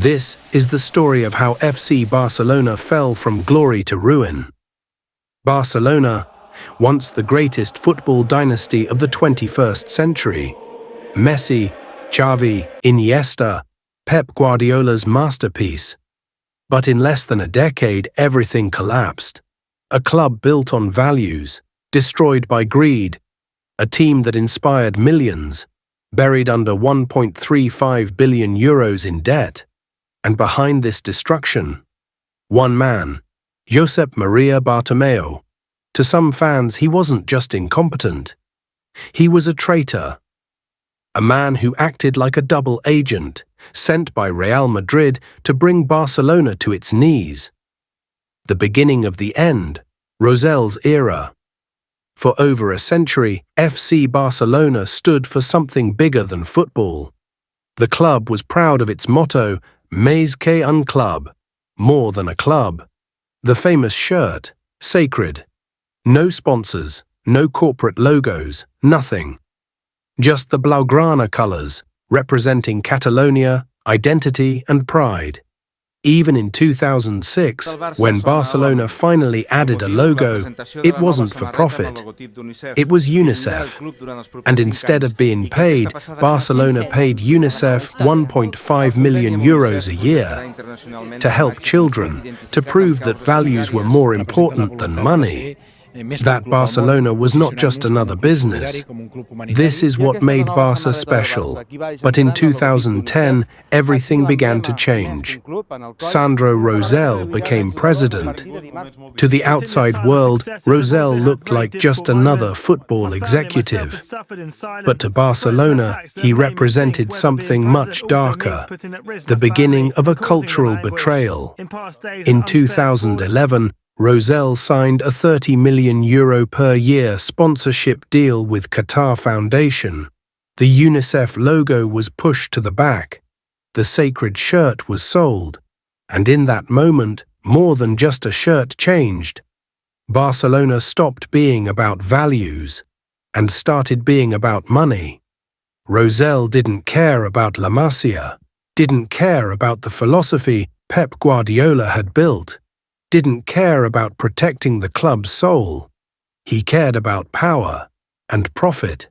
This is the story of how FC Barcelona fell from glory to ruin. Barcelona, once the greatest football dynasty of the 21st century. Messi, Xavi, Iniesta, Pep Guardiola's masterpiece. But in less than a decade, everything collapsed. A club built on values, destroyed by greed. A team that inspired millions, buried under 1.35 billion euros in debt. And behind this destruction, one man, Josep Maria Bartomeu. To some fans, he wasn't just incompetent. He was a traitor. A man who acted like a double agent, sent by Real Madrid to bring Barcelona to its knees. The beginning of the end, Rosel's era. For over a century, FC Barcelona stood for something bigger than football. The club was proud of its motto, Més que un club, more than a club. The famous shirt, sacred. No sponsors, no corporate logos, nothing. Just the Blaugrana colours, representing Catalonia, identity and pride. Even in 2006, when Barcelona finally added a logo, it wasn't for profit. It was UNICEF. And instead of being paid, Barcelona paid UNICEF 1.5 million euros a year to help children, to prove that values were more important than money. That Barcelona was not just another business. This is what made Barca special. But in 2010, everything began to change. Sandro Rosell became president. To the outside world, Rosell looked like just another football executive. But to Barcelona, he represented something much darker, the beginning of a cultural betrayal. In 2011, Rosell signed a €30 million per year sponsorship deal with Qatar Foundation. The UNICEF logo was pushed to the back. The sacred shirt was sold. And in that moment, more than just a shirt changed. Barcelona stopped being about values and started being about money. Rosell didn't care about La Masia, didn't care about the philosophy Pep Guardiola had built. Didn't care about protecting the club's soul. He cared about power and profit.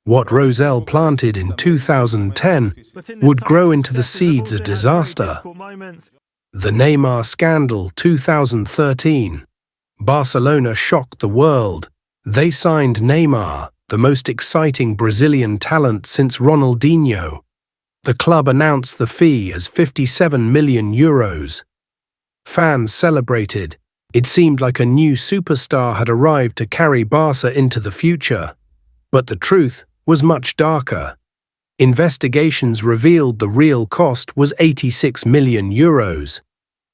What Rosell planted in 2010 would grow into the seeds of disaster. The Neymar scandal 2013. Barcelona shocked the world. They signed Neymar, the most exciting Brazilian talent since Ronaldinho. The club announced the fee as €57 million. Fans celebrated. It seemed like a new superstar had arrived to carry Barca into the future. But the truth was much darker. Investigations revealed the real cost was €86 million.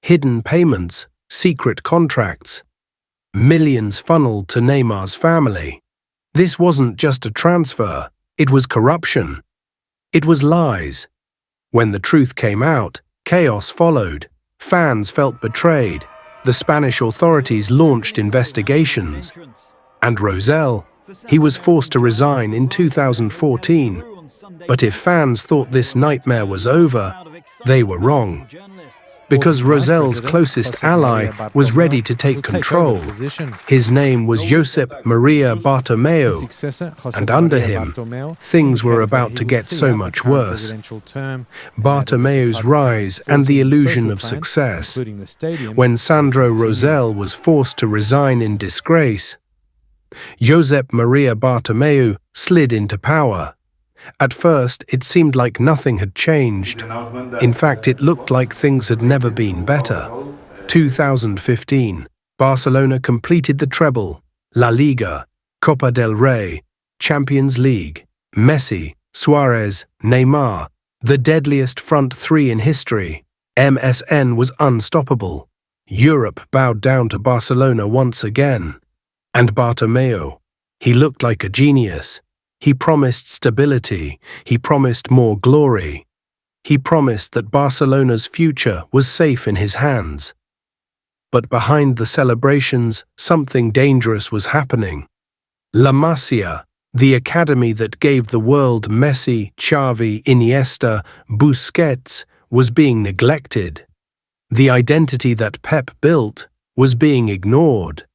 Hidden payments, secret contracts. Millions funneled to Neymar's family. This wasn't just a transfer, it was corruption. It was lies. When the truth came out, chaos followed. Fans felt betrayed. The Spanish authorities launched investigations. And Rosell, he was forced to resign in 2014. But if fans thought this nightmare was over, they were wrong. Because Rosell's closest ally was ready to take control. His name was Josep Maria Bartomeu, and under him, things were about to get so much worse. Bartomeu's rise and the illusion of success. When Sandro Rosell was forced to resign in disgrace, Josep Maria Bartomeu slid into power. At first, it seemed like nothing had changed. In fact, it looked like things had never been better. 2015, Barcelona completed the treble, La Liga, Copa del Rey, Champions League, Messi, Suarez, Neymar, the deadliest front three in history. MSN was unstoppable. Europe bowed down to Barcelona once again. And Bartomeu, he looked like a genius. He promised stability. He promised more glory. He promised that Barcelona's future was safe in his hands. But behind the celebrations, something dangerous was happening. La Masia, the academy that gave the world Messi, Xavi, Iniesta, Busquets, was being neglected. The identity that Pep built was being ignored.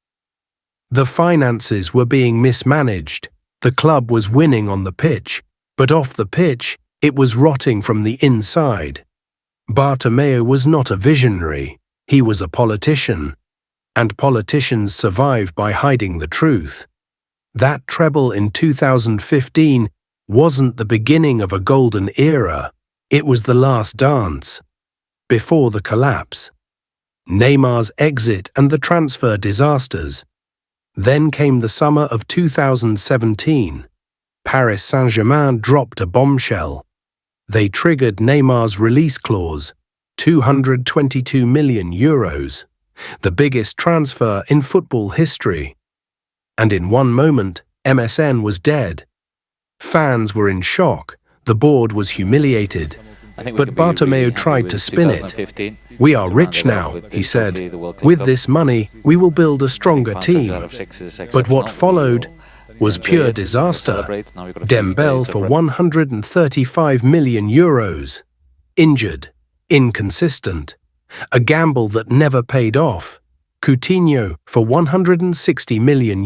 The finances were being mismanaged. The club was winning on the pitch, but off the pitch, it was rotting from the inside. Bartomeu was not a visionary, he was a politician. And politicians survive by hiding the truth. That treble in 2015 wasn't the beginning of a golden era, it was the last dance. Before the collapse, Neymar's exit and the transfer disasters. Then came the summer of 2017. Paris Saint-Germain dropped a bombshell. They triggered Neymar's release clause, €222 million, the biggest transfer in football history. And in one moment, MSN was dead. Fans were in shock, the board was humiliated. But Bartomeu tried to spin it. We are rich now, he said. With this money, we will build a stronger team. But what followed was pure disaster. Dembélé for €135 million. Injured, inconsistent. A gamble that never paid off. Coutinho for €160 million.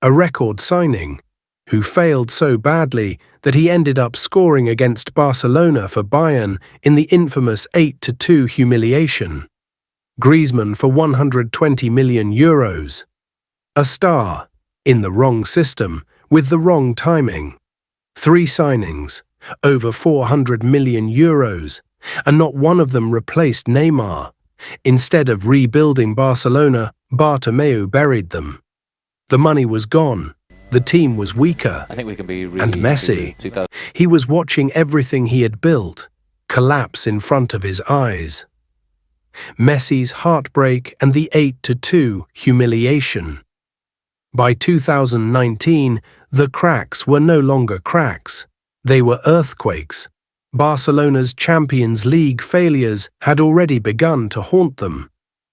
A record signing, who failed so badly that he ended up scoring against Barcelona for Bayern in the infamous 8-2 humiliation. Griezmann for €120 million. A star, in the wrong system, with the wrong timing. 3 signings, over €400 million, and not one of them replaced Neymar. Instead of rebuilding Barcelona, Bartomeu buried them. The money was gone. The team was weaker. And Messi, he was watching everything he had built collapse in front of his eyes. Messi's heartbreak and the 8-2 humiliation. By 2019, the cracks were no longer cracks. They were earthquakes. Barcelona's Champions League failures had already begun to haunt them.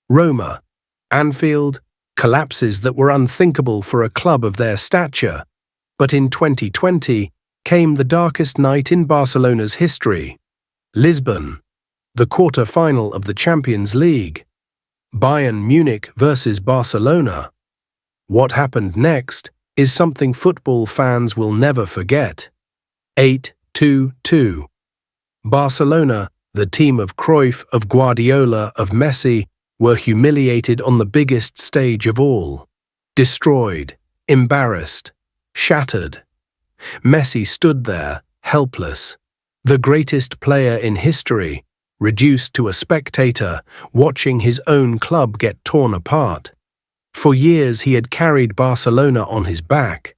Roma, Anfield, collapses that were unthinkable for a club of their stature. But in 2020 came the darkest night in Barcelona's history. Lisbon, the quarter-final of the Champions League. Bayern Munich versus Barcelona. What happened next is something football fans will never forget. 8-2. Barcelona, the team of Cruyff, of Guardiola, of Messi, were humiliated on the biggest stage of all. Destroyed, embarrassed, shattered. Messi stood there, helpless. The greatest player in history, reduced to a spectator, watching his own club get torn apart. For years he had carried Barcelona on his back.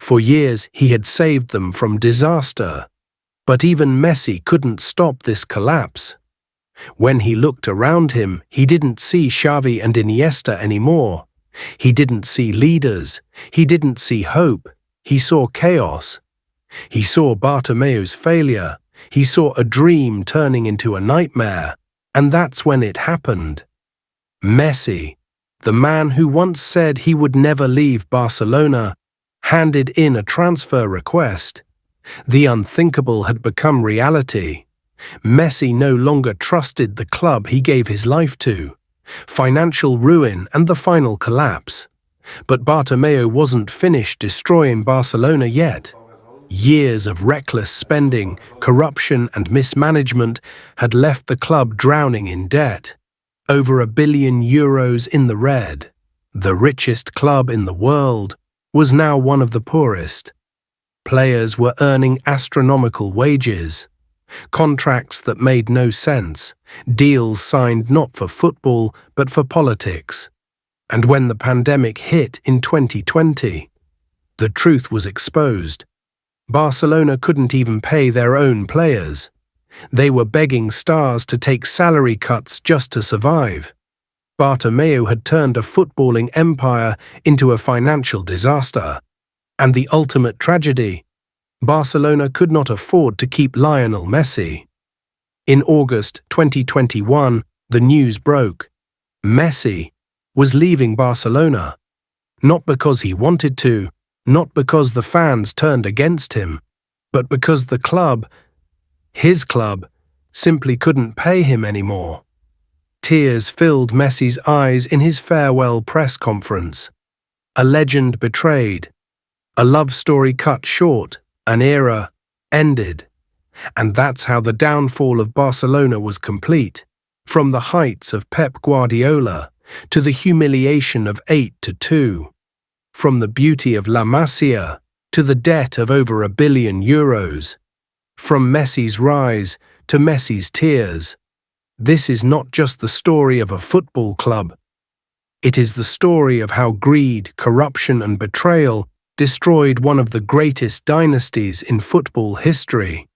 For years he had saved them from disaster. But even Messi couldn't stop this collapse. When he looked around him, he didn't see Xavi and Iniesta anymore. He didn't see leaders. He didn't see hope. He saw chaos. He saw Bartomeu's failure. He saw a dream turning into a nightmare. And that's when it happened. Messi, the man who once said he would never leave Barcelona, handed in a transfer request. The unthinkable had become reality. Messi no longer trusted the club he gave his life to. Financial ruin and the final collapse. But Bartomeu wasn't finished destroying Barcelona yet. Years of reckless spending, corruption and mismanagement had left the club drowning in debt. Over €1 billion in the red. The richest club in the world was now one of the poorest. Players were earning astronomical wages. Contracts that made no sense. Deals signed not for football, but for politics. And when the pandemic hit in 2020, the truth was exposed. Barcelona couldn't even pay their own players. They were begging stars to take salary cuts just to survive. Bartomeu had turned a footballing empire into a financial disaster. And the ultimate tragedy, Barcelona could not afford to keep Lionel Messi. In August 2021, the news broke. Messi was leaving Barcelona. Not because he wanted to, not because the fans turned against him, but because the club, his club, simply couldn't pay him anymore. Tears filled Messi's eyes in his farewell press conference. A legend betrayed, a love story cut short, an era ended. And that's how the downfall of Barcelona was complete. From the heights of Pep Guardiola to the humiliation of 8-2. From the beauty of La Masia to the debt of over €1 billion. From Messi's rise to Messi's tears. This is not just the story of a football club. It is the story of how greed, corruption, and betrayal destroyed one of the greatest dynasties in football history.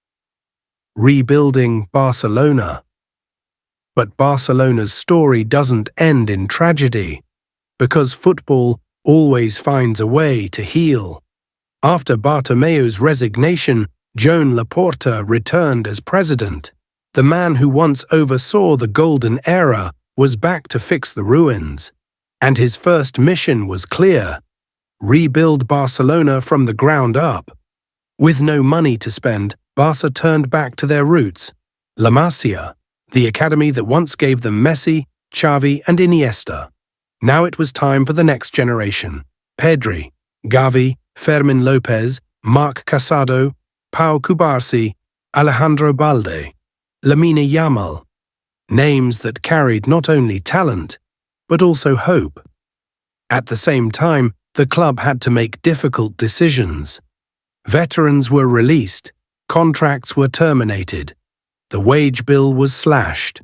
Rebuilding Barcelona. But Barcelona's story doesn't end in tragedy, because football always finds a way to heal. After Bartomeu's resignation, Joan Laporta returned as president. The man who once oversaw the golden era was back to fix the ruins. And his first mission was clear: rebuild Barcelona from the ground up. With no money to spend, Barca turned back to their roots. La Masia, the academy that once gave them Messi, Xavi, and Iniesta. Now it was time for the next generation: Pedri, Gavi, Fermin Lopez, Marc Casado, Pau Cubarsí, Alejandro Balde, Lamine Yamal. Names that carried not only talent, but also hope. At the same time, the club had to make difficult decisions. Veterans were released, contracts were terminated, the wage bill was slashed.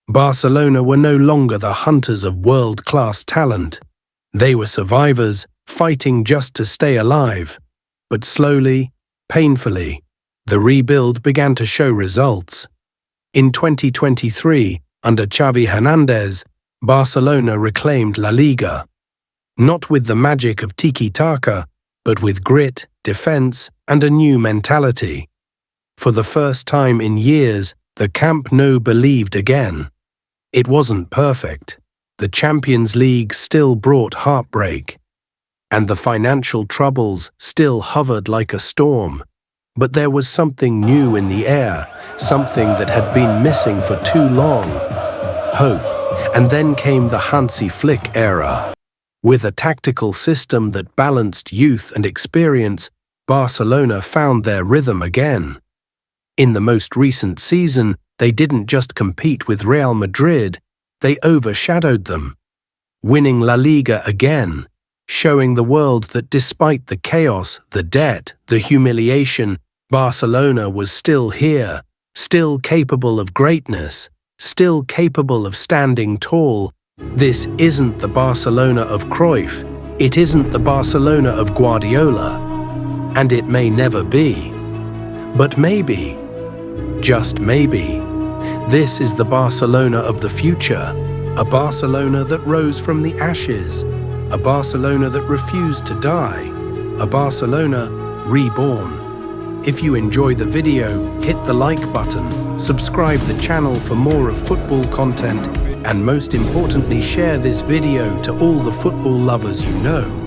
Barcelona were no longer the hunters of world-class talent. They were survivors, fighting just to stay alive. But slowly, painfully, the rebuild began to show results. In 2023, under Xavi Hernandez, Barcelona reclaimed La Liga. Not with the magic of tiki-taka, but with grit, defense, and a new mentality. For the first time in years, the Camp Nou believed again. It wasn't perfect. The Champions League still brought heartbreak. And the financial troubles still hovered like a storm. But there was something new in the air, something that had been missing for too long. Hope. And then came the Hansi Flick era. With a tactical system that balanced youth and experience, Barcelona found their rhythm again. In the most recent season, they didn't just compete with Real Madrid, they overshadowed them. Winning La Liga again, showing the world that despite the chaos, the debt, the humiliation, Barcelona was still here, still capable of greatness, still capable of standing tall. This isn't the Barcelona of Cruyff, it isn't the Barcelona of Guardiola, and it may never be. But maybe, just maybe, this is the Barcelona of the future, a Barcelona that rose from the ashes, a Barcelona that refused to die, a Barcelona reborn. If you enjoy the video, hit the like button, subscribe the channel for more of football content, and most importantly, share this video to all the football lovers you know.